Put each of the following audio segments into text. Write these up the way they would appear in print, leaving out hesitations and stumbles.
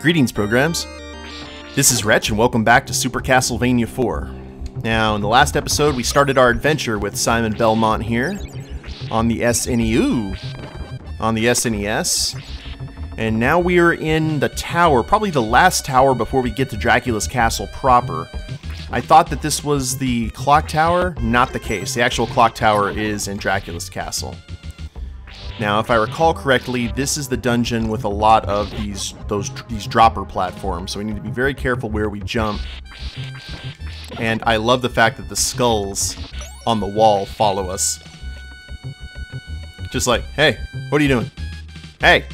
Greetings, programs. This is Wretch, and welcome back to Super Castlevania IV. Now, in the last episode, we started our adventure with Simon Belmont here on the SNES, and now we are in the tower, probably the last tower before we get to Dracula's castle proper. I thought that this was the clock tower. Not the case. The actual clock tower is in Dracula's castle. Now, if I recall correctly, this is the dungeon with a lot of these dropper platforms, so we need to be very careful where we jump. And I love the fact that the skulls on the wall follow us. Just like, hey, what are you doing? Hey!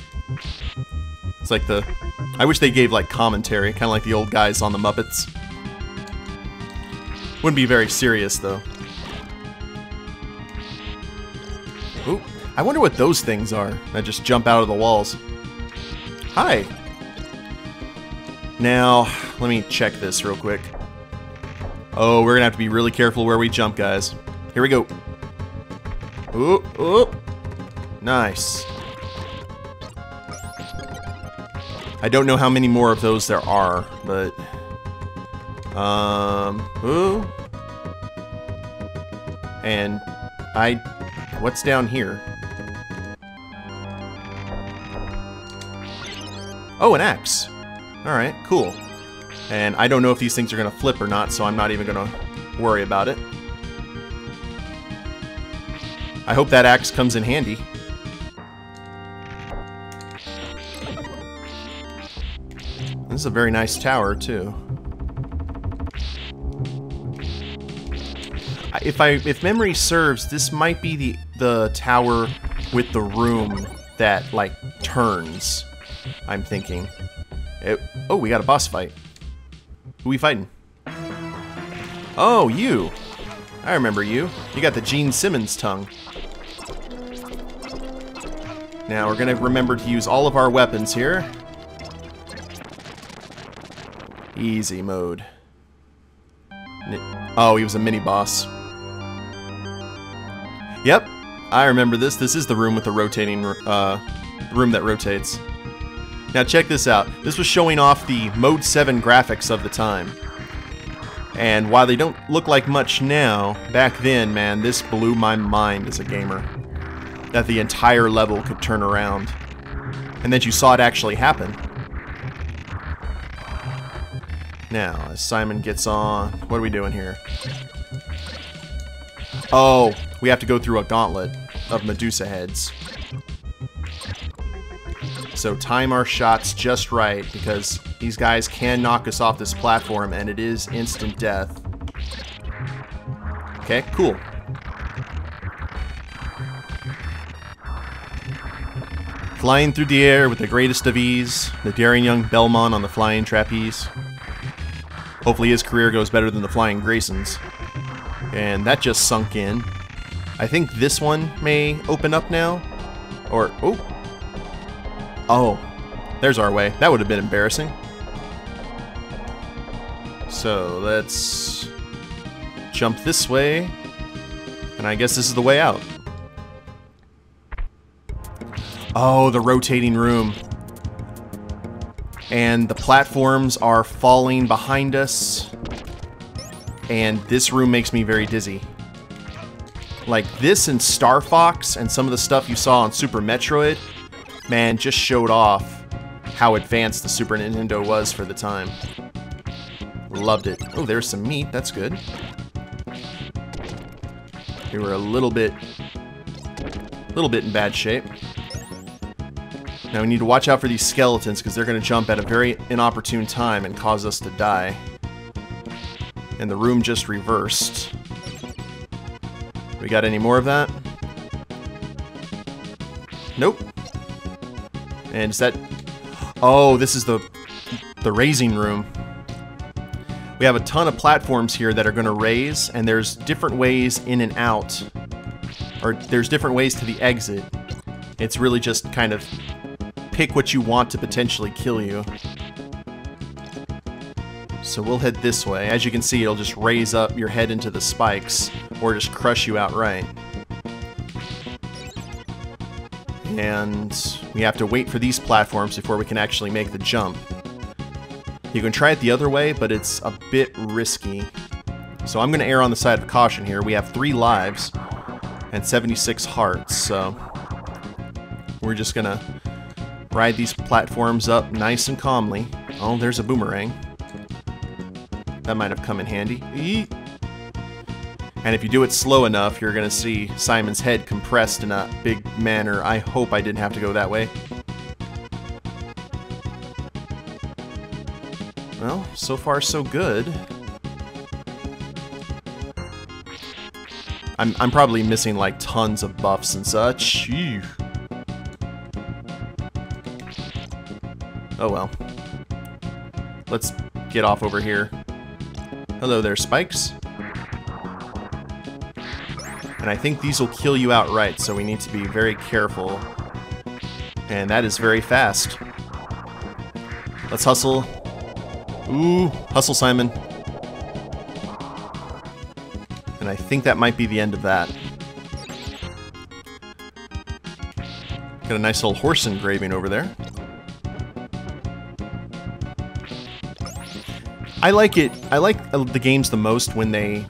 It's like I wish they gave like commentary, kind of like the old guys on the Muppets. Wouldn't be very serious though. Ooh. I wonder what those things are that just jump out of the walls. Hi! Now, let me check this real quick. Oh, we're gonna have to be really careful where we jump, guys. Here we go. Ooh, ooh. Nice. I don't know how many more of those there are, but... Ooh. And what's down here? Oh, an axe. Alright, cool. And I don't know if these things are going to flip or not, so I'm not even going to worry about it. I hope that axe comes in handy. This is a very nice tower, too. If memory serves, this might be the tower with the room that, like, turns. I'm thinking. Oh, we got a boss fight. Who we fighting? Oh, you! I remember you. You got the Gene Simmons tongue. Now, we're gonna remember to use all of our weapons here. Easy mode. Oh, he was a mini-boss. Yep, I remember this. This is the room with the rotating, room that rotates. Now check this out. This was showing off the Mode 7 graphics of the time. And while they don't look like much now, back then, man, this blew my mind as a gamer. That the entire level could turn around. And that you saw it actually happen. Now, as Simon gets on... What are we doing here? Oh, we have to go through a gauntlet of Medusa heads. So time our shots just right, because these guys can knock us off this platform, and it is instant death. Okay, cool. Flying through the air with the greatest of ease, the daring young Belmont on the flying trapeze. Hopefully his career goes better than the Flying Grayson's. And that just sunk in. I think this one may open up now. Or, oh, there's our way. That would have been embarrassing. So let's jump this way. And I guess this is the way out. Oh, the rotating room. And the platforms are falling behind us. And this room makes me very dizzy. Like this and Star Fox and some of the stuff you saw on Super Metroid, man, just showed off how advanced the Super Nintendo was for the time. Loved it. Oh, there's some meat. That's good. We were a little bit in bad shape. Now we need to watch out for these skeletons because they're going to jump at a very inopportune time and cause us to die. And the room just reversed. We got any more of that? Nope. And is that... Oh, this is the raising room. We have a ton of platforms here that are going to raise, and there's different ways in and out. Or there's different ways to the exit. It's really just kind of pick what you want to potentially kill you. So we'll head this way. As you can see, it'll just raise up your head into the spikes, or just crush you outright. And we have to wait for these platforms before we can actually make the jump. You can try it the other way, but it's a bit risky. So I'm going to err on the side of caution here. We have 3 lives and 76 hearts, so we're just going to ride these platforms up nice and calmly. Oh, there's a boomerang. That might have come in handy. Eee! And if you do it slow enough, you're going to see Simon's head compressed in a big manner. I hope I didn't have to go that way. Well, so far so good. I'm probably missing like tons of buffs and such. Eew. Oh well. Let's get off over here. Hello there, spikes. And I think these will kill you outright, so we need to be very careful. And that is very fast. Let's hustle. Ooh, hustle, Simon. And I think that might be the end of that. Got a nice little horse engraving over there. I like it. I like the games the most when they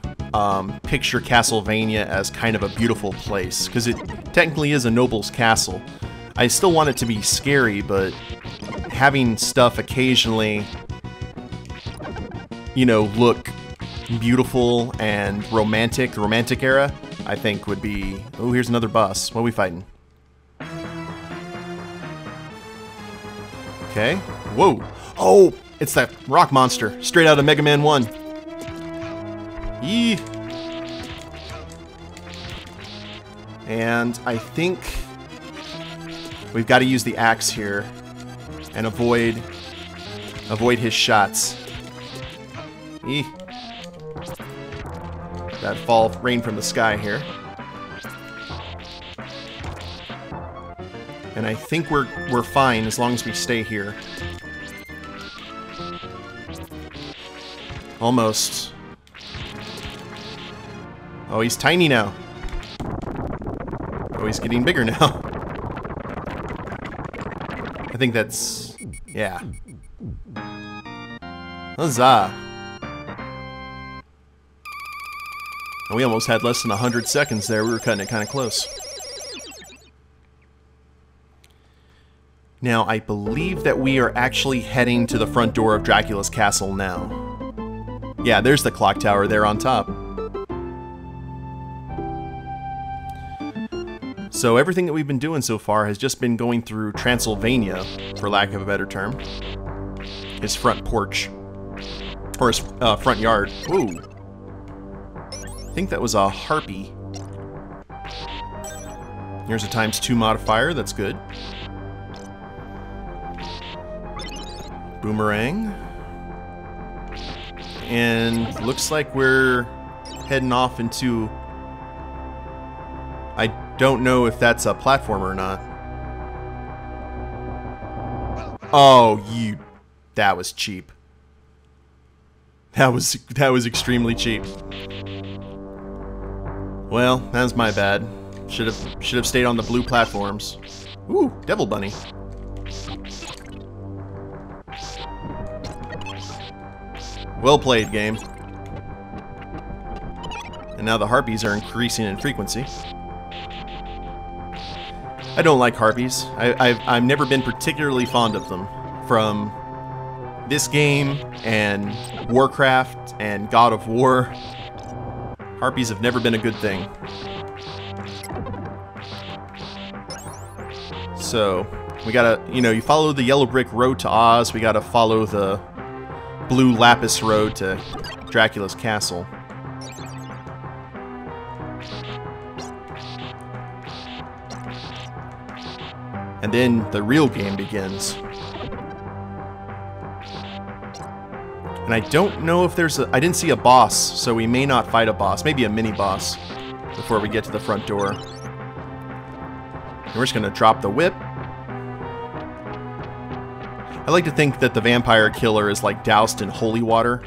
picture Castlevania as kind of a beautiful place, because it technically is a noble's castle. I still want it to be scary, but having stuff occasionally, you know, look beautiful and romantic, the romantic era, I think would be... Oh, here's another boss. What are we fighting? Okay. Whoa. Oh, it's that rock monster, straight out of Mega Man 1. Yee. And I think we've got to use the axe here and avoid his shots. Eee. That fall rain from the sky here. And I think we're fine as long as we stay here. Almost. Oh, he's tiny now. Oh, he's getting bigger now. I think that's... yeah. Huzzah. And we almost had less than 100 seconds there. We were cutting it kind of close. Now, I believe that we are actually heading to the front door of Dracula's castle now. Yeah, there's the clock tower there on top. So everything that we've been doing so far has just been going through Transylvania, for lack of a better term. His front porch. Or his front yard. Ooh. I think that was a harpy. Here's a ×2 modifier, that's good. Boomerang. And looks like we're heading off into... I don't know if that's a platformer or not. Oh, you... That was cheap. That was extremely cheap. Well, that was my bad. Should have stayed on the blue platforms. Ooh, Devil Bunny. Well played, game. And now the harpies are increasing in frequency. I don't like harpies. I've never been particularly fond of them. From this game and Warcraft and God of War, harpies have never been a good thing. So, we gotta, you know, you follow the yellow brick road to Oz, we gotta follow the blue lapis road to Dracula's castle. And then the real game begins. And I don't know if there's a... I didn't see a boss, so we may not fight a boss. Maybe a mini-boss before we get to the front door. And we're just going to drop the whip. I like to think that the vampire killer is like doused in holy water.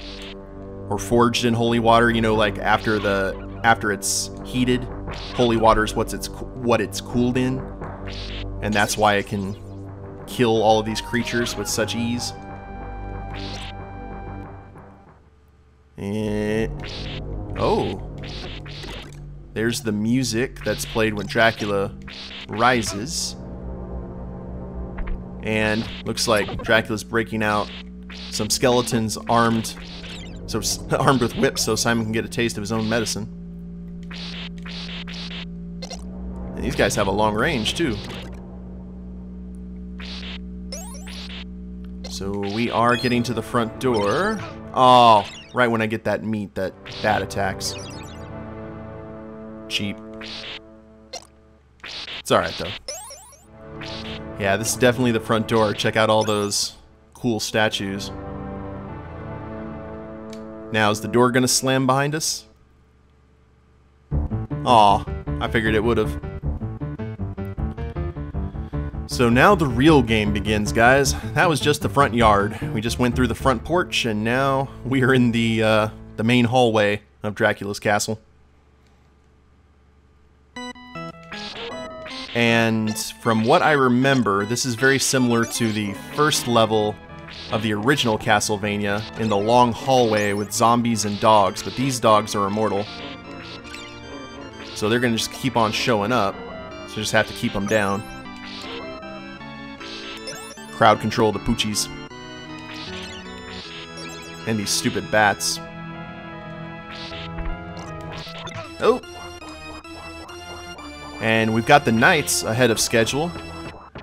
Or forged in holy water, you know, like after it's heated. Holy water is what it's cooled in. And that's why it can kill all of these creatures with such ease. Oh. There's the music that's played when Dracula rises. And looks like Dracula's breaking out some skeletons armed with whips so Simon can get a taste of his own medicine. And these guys have a long range too. So we are getting to the front door. Oh, right when I get that meat that bat attacks. Cheap. It's alright though. Yeah, this is definitely the front door. Check out all those cool statues. Now, is the door gonna slam behind us? Aw, I figured it would've. So now the real game begins, guys. That was just the front yard. We just went through the front porch, and now we are in the main hallway of Dracula's castle. And from what I remember, this is very similar to the first level of the original Castlevania in the long hallway with zombies and dogs, but these dogs are immortal. So they're going to just keep on showing up, so you just have to keep them down. Crowd control the poochies. And these stupid bats. Oh! And we've got the knights ahead of schedule.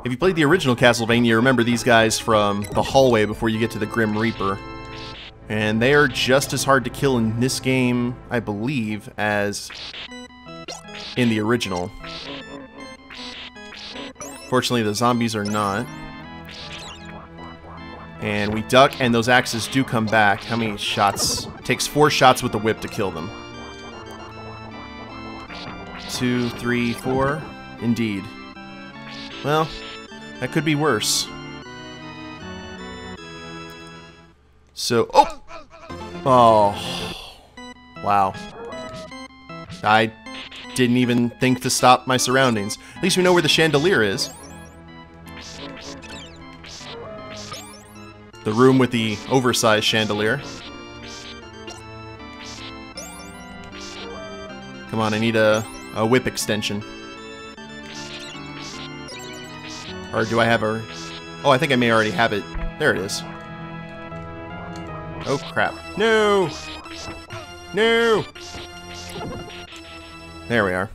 If you played the original Castlevania, you remember these guys from the hallway before you get to the Grim Reaper. And they are just as hard to kill in this game, I believe, as in the original. Fortunately, the zombies are not. And we duck, and those axes do come back. How many shots? It takes 4 shots with the whip to kill them. 2, 3, 4. Indeed. Well, that could be worse. So, oh! Oh. Wow. I didn't even think to stop my surroundings. At least we know where the chandelier is. The room with the oversized chandelier. Come on, I need a whip extension. Or do I have a... Oh, I think I may already have it. There it is. Oh, crap. No! No! There we are.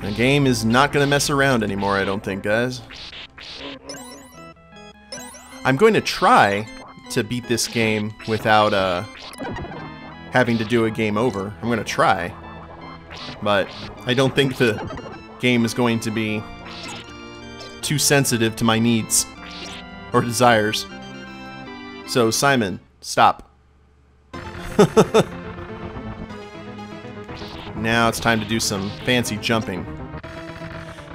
The game is not going to mess around anymore, I don't think, guys. I'm going to try to beat this game without having to do a game over. I'm going to try. But I don't think the game is going to be too sensitive to my needs or desires. So, Simon, stop. Now it's time to do some fancy jumping.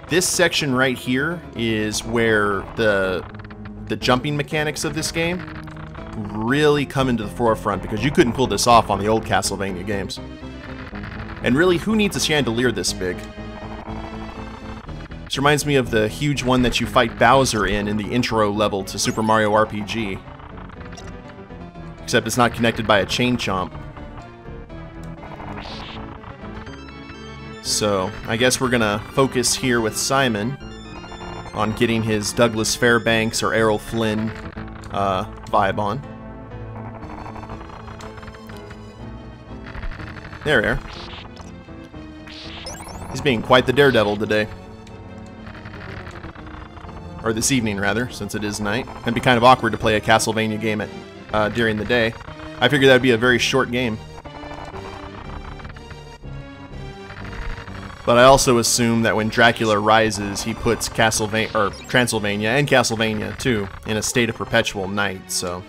This section right here is where the jumping mechanics of this game really come into the forefront, because you couldn't pull this off on the old Castlevania games. And really, who needs a chandelier this big? This reminds me of the huge one that you fight Bowser in the intro level to Super Mario RPG. Except it's not connected by a chain chomp. So, I guess we're gonna focus here with Simon on getting his Douglas Fairbanks or Errol Flynn vibe on. There we are. He's being quite the daredevil today. Or this evening, rather, since it is night. It'd be kind of awkward to play a Castlevania game during the day. I figured that would be a very short game. But I also assume that when Dracula rises, he puts Transylvania and Castlevania too in a state of perpetual night. So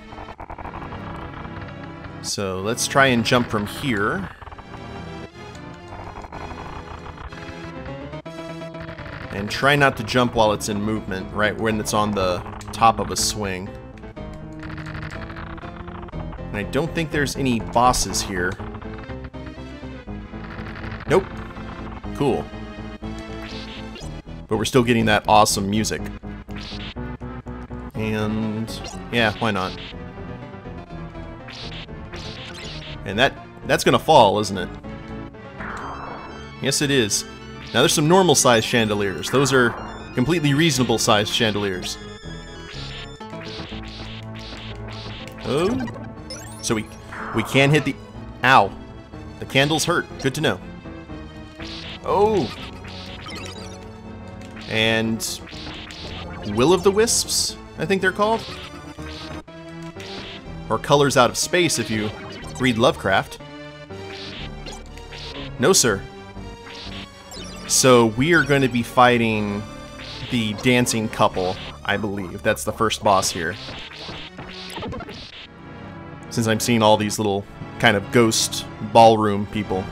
let's try and jump from here. And try not to jump while it's in movement, right when it's on the top of a swing. And I don't think there's any bosses here. Nope. Cool. But we're still getting that awesome music. And yeah, why not? And that's gonna fall, isn't it? Yes, it is. Now there's some normal sized chandeliers. Those are completely reasonable sized chandeliers. Oh. So we can hit the... Ow. The candles hurt. Good to know. Oh. And... Will-o'-the-wisps, I think they're called? Or colors out of space if you read Lovecraft. No, sir. So we are going to be fighting the dancing couple, I believe. That's the first boss here. Since I'm seeing all these little kind of ghost ballroom people.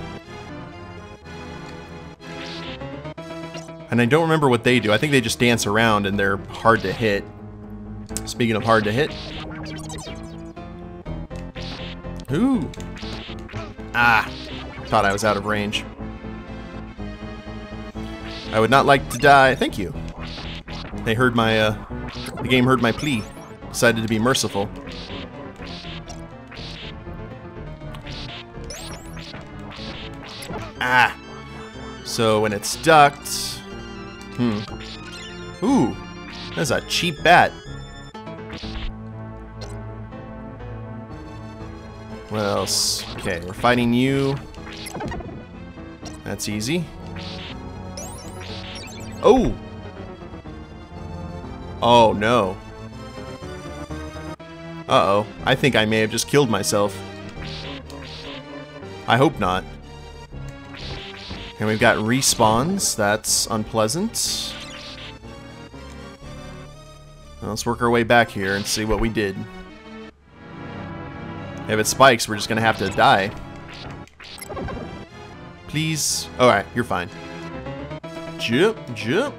And I don't remember what they do. I think they just dance around and they're hard to hit. Speaking of hard to hit. Ooh. Ah. Thought I was out of range. I would not like to die. Thank you. They heard my, the game heard my plea. Decided to be merciful. Ah. So when it's ducked... Ooh. That's a cheap bat. What else? Okay, we're fighting you. That's easy. Oh! Oh, no. Uh-oh. I think I may have just killed myself. I hope not. And we've got respawns. That's unpleasant. Well, let's work our way back here and see what we did. If it spikes, we're just gonna have to die. Please. Alright, you're fine. Jump, jump.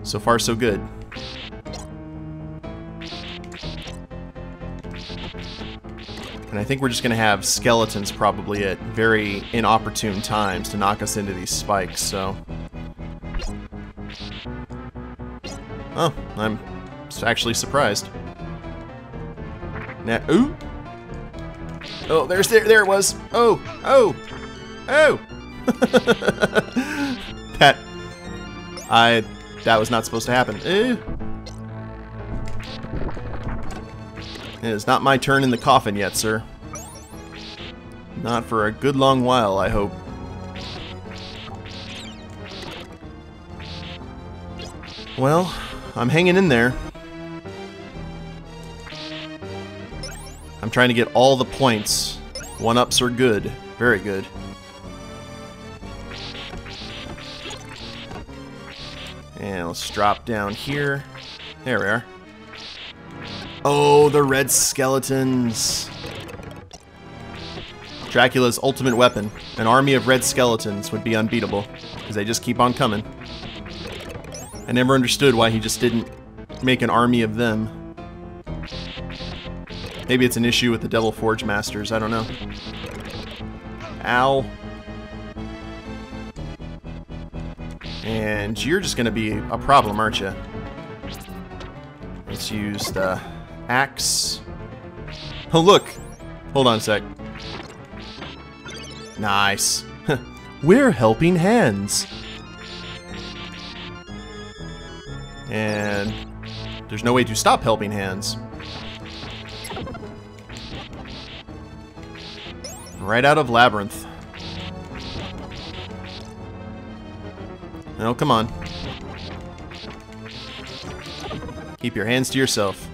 So far, so good. And I think we're just gonna have skeletons probably at very inopportune times to knock us into these spikes, so... Oh, I'm actually surprised. Now, ooh! Oh, there it was! Oh! Oh! Oh! That was not supposed to happen. Ew. It is not my turn in the coffin yet, sir. Not for a good long while, I hope. Well, I'm hanging in there. I'm trying to get all the points. 1-ups are good. Very good. And let's drop down here. There we are. Oh, the red skeletons. Dracula's ultimate weapon. An army of red skeletons would be unbeatable, because they just keep on coming. I never understood why he just didn't make an army of them. Maybe it's an issue with the Devil Forge Masters, I don't know. Ow. And you're just gonna be a problem, aren't you? Let's use the axe. Oh, look! Hold on a sec. Nice. We're helping hands. And there's no way to stop helping hands. Right out of Labyrinth. Oh, come on. Keep your hands to yourself.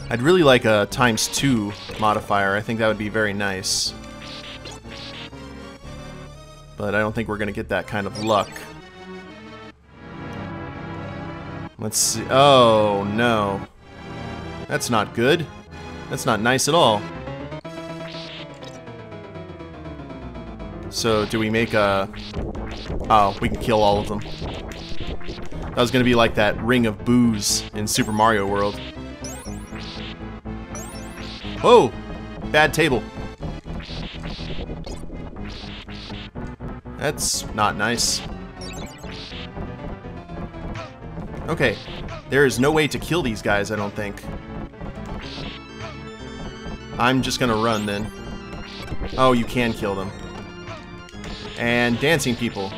I'd really like a ×2 modifier. I think that would be very nice. But I don't think we're going to get that kind of luck. Let's see. Oh, no. That's not good. That's not nice at all. So, do we make a... Oh, we can kill all of them. That was going to be like that ring of booze in Super Mario World. Whoa! Bad table. That's not nice. Okay, there is no way to kill these guys, I don't think. I'm just gonna run then. Oh, you can kill them. And dancing people.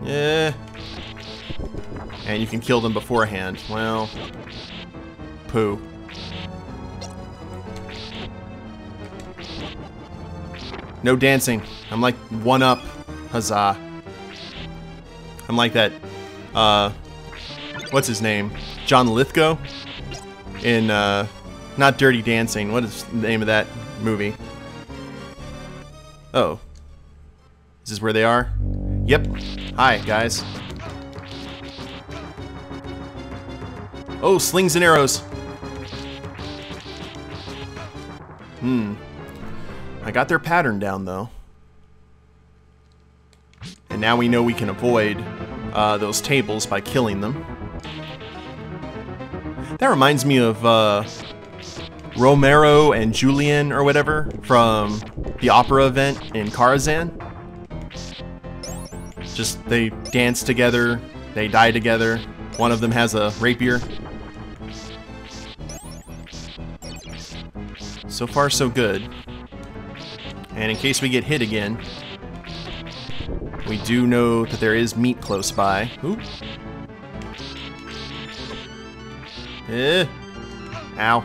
Yeah. And you can kill them beforehand. Well, poo. No dancing. I'm like 1-up. Huzzah. I'm like that, what's his name? John Lithgow? In, not Dirty Dancing. What is the name of that movie? Oh. Is this where they are? Yep. Hi, guys. Oh, slings and arrows. I got their pattern down, though. And now we know we can avoid those tables by killing them. That reminds me of Romero and Julian, or whatever, from the opera event in Karazhan. Just, they dance together, they die together. One of them has a rapier. So far, so good. And in case we get hit again, we do know that there is meat close by. Oop. Ow.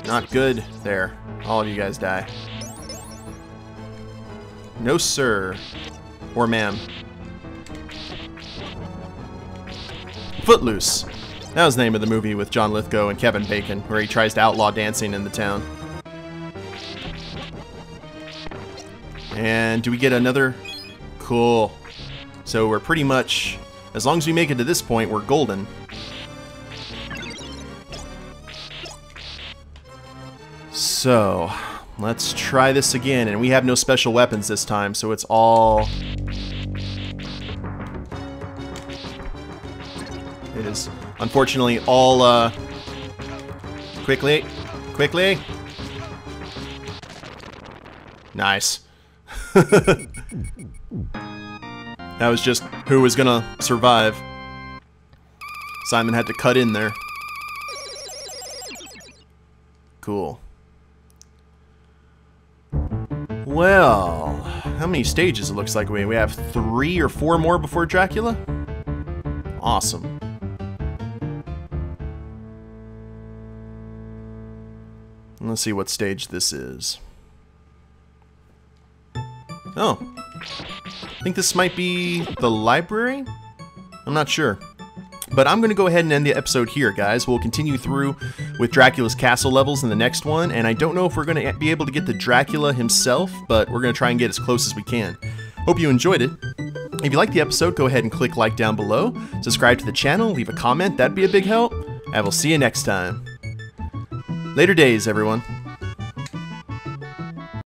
Not good. There. All of you guys die. No, sir. Or ma'am. Footloose. That was the name of the movie with John Lithgow and Kevin Bacon, where he tries to outlaw dancing in the town. And do we get another? Cool. So we're pretty much, as long as we make it to this point, we're golden. So, let's try this again. And we have no special weapons this time, so it's all... It is, unfortunately, all, Quickly. Quickly. Nice. That was just who was gonna survive. Simon had to cut in there. Cool. Well, how many stages it looks like we have 3 or 4 more before Dracula? Awesome. Let's see what stage this is. Oh. I think this might be the library? I'm not sure. But I'm going to go ahead and end the episode here, guys. We'll continue through with Dracula's castle levels in the next one, and I don't know if we're going to be able to get to Dracula himself, but we're going to try and get as close as we can. Hope you enjoyed it. If you liked the episode, go ahead and click like down below, subscribe to the channel, leave a comment, that'd be a big help, and we'll see you next time. Later days, everyone.